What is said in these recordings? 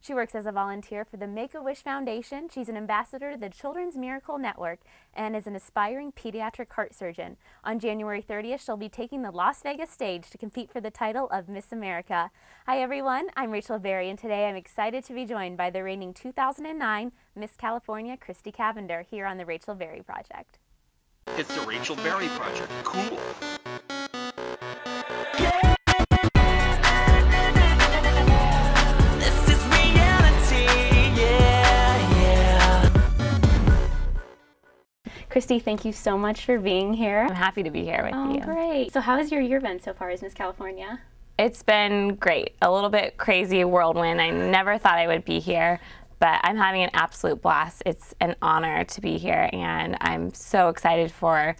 She works as a volunteer for the Make-A-Wish Foundation. She's an ambassador to the Children's Miracle Network and is an aspiring pediatric heart surgeon. On January 30th, she'll be taking the Las Vegas stage to compete for the title of Miss America. Hi everyone, I'm Rachel Berry, and today I'm excited to be joined by the reigning 2009 Miss California, Christy Cavender, here on the Rachel Berry Project. It's the Rachel Berry Project. Cool. Christy, thank you so much for being here. I'm happy to be here with you. Great. So how has your year been so far as Miss California? It's been great. A little bit crazy whirlwind. I never thought I would be here, but I'm having an absolute blast. It's an honor to be here, and I'm so excited for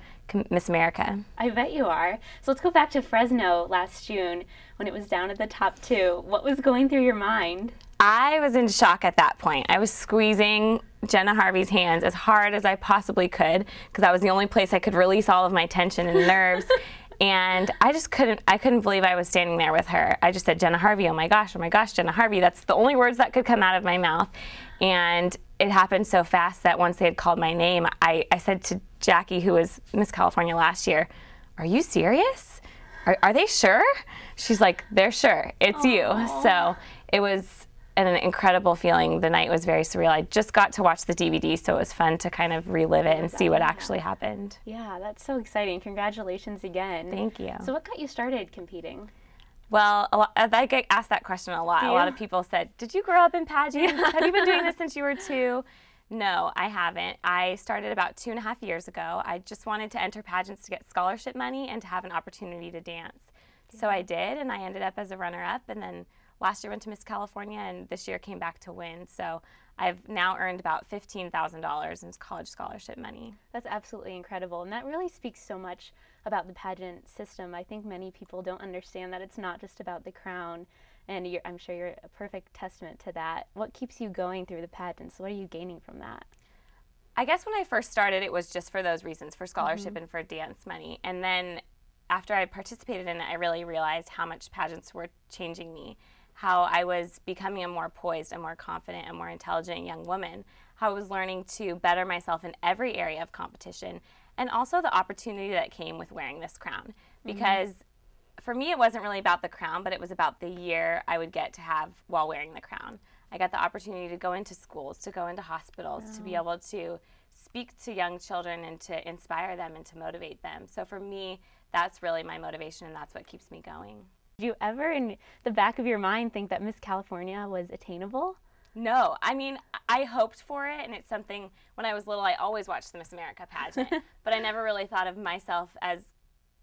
Miss America. I bet you are. So let's go back to Fresno last June when it was down at the top 2. What was going through your mind? I was in shock at that point. I was squeezing Jenna Harvey's hands as hard as I possibly could because that was the only place I could release all of my tension and nerves. And I couldn't believe I was standing there with her. I just said, Jenna Harvey, oh my gosh, Jenna Harvey. That's the only words that could come out of my mouth. And it happened so fast that once they had called my name, I said to Jackie, who was Miss California last year, are you serious? Are they sure? She's like, they're sure. It's Aww. you. So it was an incredible feeling. The night was very surreal. I just got to watch the DVD, so it was fun to kind of relive it and see what actually happened. Yeah, that's so exciting. Congratulations again. Thank you. So what got you started competing? Well, I get asked that question a lot. A lot of people said, did you grow up in pageants? Have you been doing this since you were 2? No, I haven't. I started about 2.5 years ago. I just wanted to enter pageants to get scholarship money and to have an opportunity to dance. So I did, and I ended up as a runner-up, and then last year went to Miss California, and this year came back to win. So I've now earned about $15,000 in college scholarship money. That's absolutely incredible, and that really speaks so much about the pageant system. I think many people don't understand that it's not just about the crown, and I'm sure you're a perfect testament to that. What keeps you going through the pageants? What are you gaining from that? I guess when I first started, it was just for those reasons, for scholarship and for dance money. And then after I participated in it, I really realized how much pageants were changing me, how I was becoming a more poised, a more confident, and more intelligent young woman, how I was learning to better myself in every area of competition, and also the opportunity that came with wearing this crown. Because for me, it wasn't really about the crown, but it was about the year I would get to have while wearing the crown. I got the opportunity to go into schools, to go into hospitals, to be able to speak to young children and to inspire them and to motivate them. So for me, that's really my motivation, and that's what keeps me going. Did you ever, in the back of your mind, think that Miss California was attainable? No. I mean, I hoped for it, and it's something, when I was little, I always watched the Miss America pageant, but I never really thought of myself as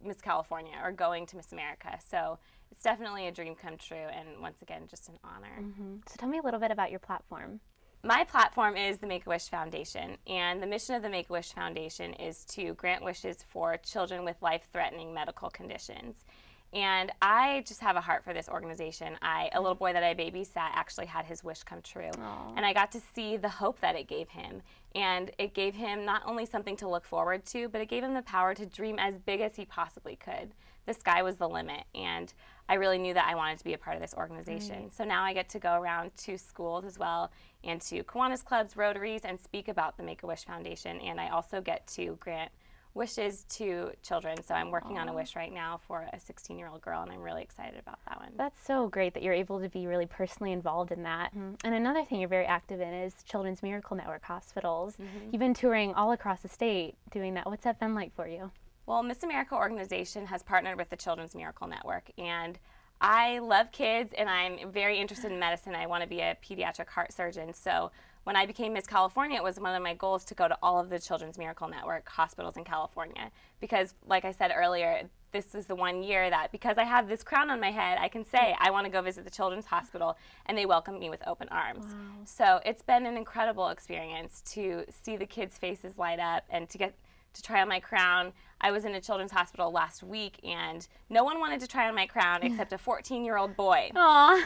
Miss California or going to Miss America. So it's definitely a dream come true, and once again, just an honor. So tell me a little bit about your platform. My platform is the Make-A-Wish Foundation, and the mission of the Make-A-Wish Foundation is to grant wishes for children with life-threatening medical conditions. And I just have a heart for this organization. A little boy that I babysat actually had his wish come true. Aww. And I got to see the hope that it gave him. And it gave him not only something to look forward to, but it gave him the power to dream as big as he possibly could. The sky was the limit, and I really knew that I wanted to be a part of this organization. So now I get to go around to schools as well, and to Kiwanis clubs, Rotaries, and speak about the Make-A-Wish Foundation. And I also get to grant wishes to children. So I'm working on a wish right now for a 16-year-old girl, and I'm really excited about that one. That's so great that you're able to be really personally involved in that. And another thing you're very active in is Children's Miracle Network hospitals. You've been touring all across the state doing that. What's that been like for you? Well, Miss America organization has partnered with the Children's Miracle Network, and I love kids, and I'm very interested in medicine. I want to be a pediatric heart surgeon. So when I became Miss California, it was one of my goals to go to all of the Children's Miracle Network hospitals in California. Because, like I said earlier, this is the one year that, because I have this crown on my head, I can say I want to go visit the Children's Hospital, and they welcome me with open arms. Wow. So it's been an incredible experience to see the kids' faces light up and to get to try on my crown. I was in a children's hospital last week, and no one wanted to try on my crown except a 14-year-old boy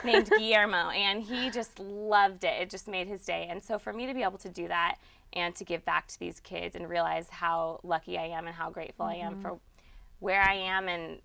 named Guillermo, and he just loved it. It just made his day. And so for me to be able to do that and to give back to these kids and realize how lucky I am and how grateful I am for where I am and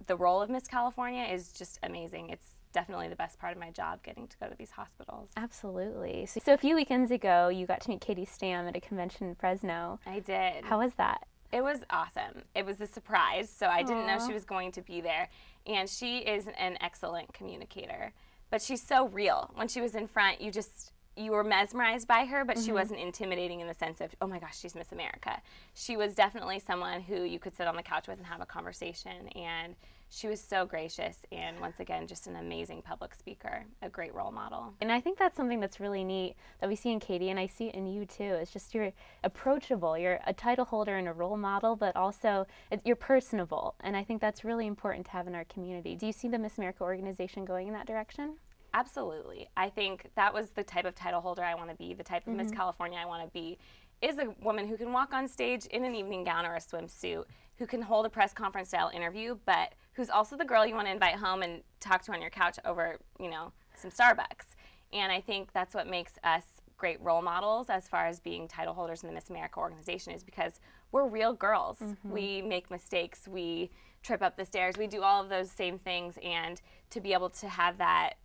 the role of Miss California is just amazing. It's definitely the best part of my job, getting to go to these hospitals. Absolutely. So a few weekends ago, you got to meet Katie Stam at a convention in Fresno. I did. How was that? It was awesome. It was a surprise, so I didn't know she was going to be there. And she is an excellent communicator, but she's so real. When she was in front, you were mesmerized by her, but she wasn't intimidating in the sense of, oh my gosh, she's Miss America. She was definitely someone who you could sit on the couch with and have a conversation, and she was so gracious, and once again, just an amazing public speaker, a great role model. And I think that's something that's really neat that we see in Katie, and I see it in you too. It's just you're approachable. You're a title holder and a role model, but also you're personable, and I think that's really important to have in our community. Do you see the Miss America organization going in that direction? Absolutely. I think that was the type of title holder I want to be, the type of Miss California I want to be, is a woman who can walk on stage in an evening gown or a swimsuit, who can hold a press conference style interview, but who's also the girl you want to invite home and talk to on your couch over, you know, some Starbucks. And I think that's what makes us great role models as far as being title holders in the Miss America organization, is because we're real girls. We make mistakes, we trip up the stairs, we do all of those same things, and to be able to have that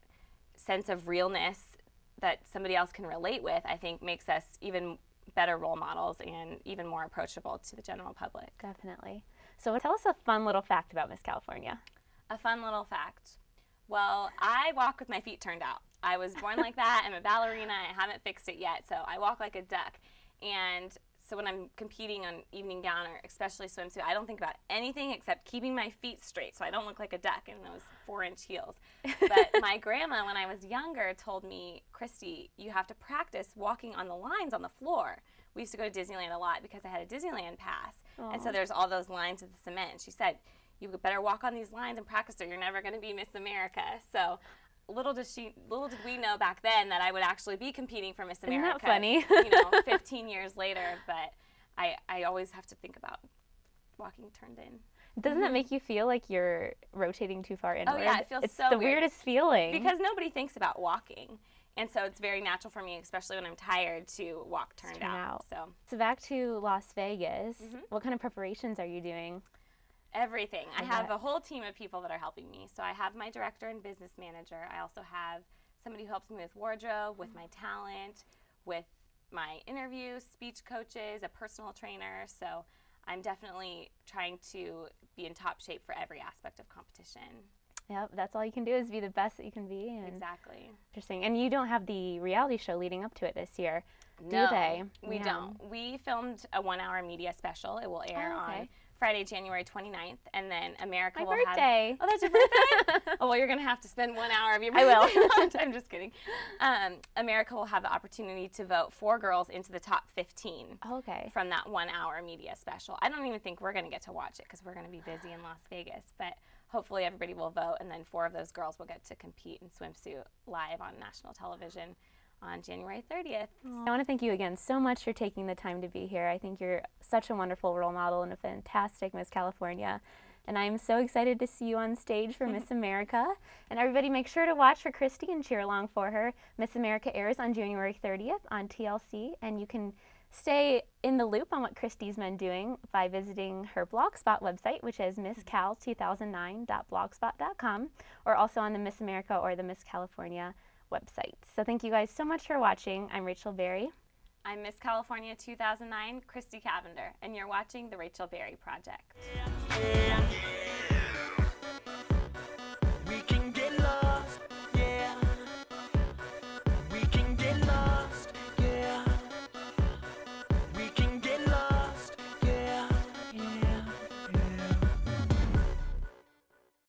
sense of realness that somebody else can relate with, I think makes us even better role models and even more approachable to the general public. Definitely. So tell us a fun little fact about Miss California. A fun little fact. Well, I walk with my feet turned out. I was born like that. I'm a ballerina. I haven't fixed it yet, so I walk like a duck. And so when I'm competing on evening gown or especially swimsuit, I don't think about anything except keeping my feet straight so I don't look like a duck in those 4-inch heels. But my grandma, when I was younger, told me, Christy, you have to practice walking on the lines on the floor. We used to go to Disneyland a lot because I had a Disneyland pass. Aww. And so there's all those lines with the cement. And she said, you better walk on these lines and practice or you're never going to be Miss America. So little did we know back then that I would actually be competing for Miss America. Isn't that funny? 15 years later, but I always have to think about walking turned in. Doesn't that make you feel like you're rotating too far inward? Oh yeah, it feels it's so the weird. weirdest feeling. Because nobody thinks about walking. And so it's very natural for me, especially when I'm tired, to walk turned out. So back to Las Vegas, what kind of preparations are you doing? Everything. I have a whole team of people that are helping me. So I have my director and business manager. I also have somebody who helps me with wardrobe, with my talent, with my interviews, speech coaches, a personal trainer. So I'm definitely trying to be in top shape for every aspect of competition. Yep, that's all you can do is be the best that you can be. And exactly. Interesting. And you don't have the reality show leading up to it this year, no, do they? We don't. We filmed a 1-hour media special. It will air on Friday, January 29th, and then America will have... My birthday! Oh, that's your birthday? Oh, well, you're going to have to spend 1 hour of your birthday. I will. I'm just kidding. America will have the opportunity to vote 4 girls into the top 15 from that 1-hour media special. I don't even think we're going to get to watch it because we're going to be busy in Las Vegas, but hopefully everybody will vote, and then 4 of those girls will get to compete in swimsuit live on national television on January 30th. I want to thank you again so much for taking the time to be here. I think you're such a wonderful role model and a fantastic Miss California. And I'm so excited to see you on stage for Miss America. And everybody make sure to watch for Christy and cheer along for her. Miss America airs on January 30th on TLC, and you can stay in the loop on what Christy's been doing by visiting her Blogspot website, which is misscal2009.blogspot.com, or also on the Miss America or the Miss California website. So thank you guys so much for watching. I'm Rachel Berry. I'm Miss California 2009, Christy Cavender, and you're watching The Rachel Berry Project. We can get lost, yeah. We can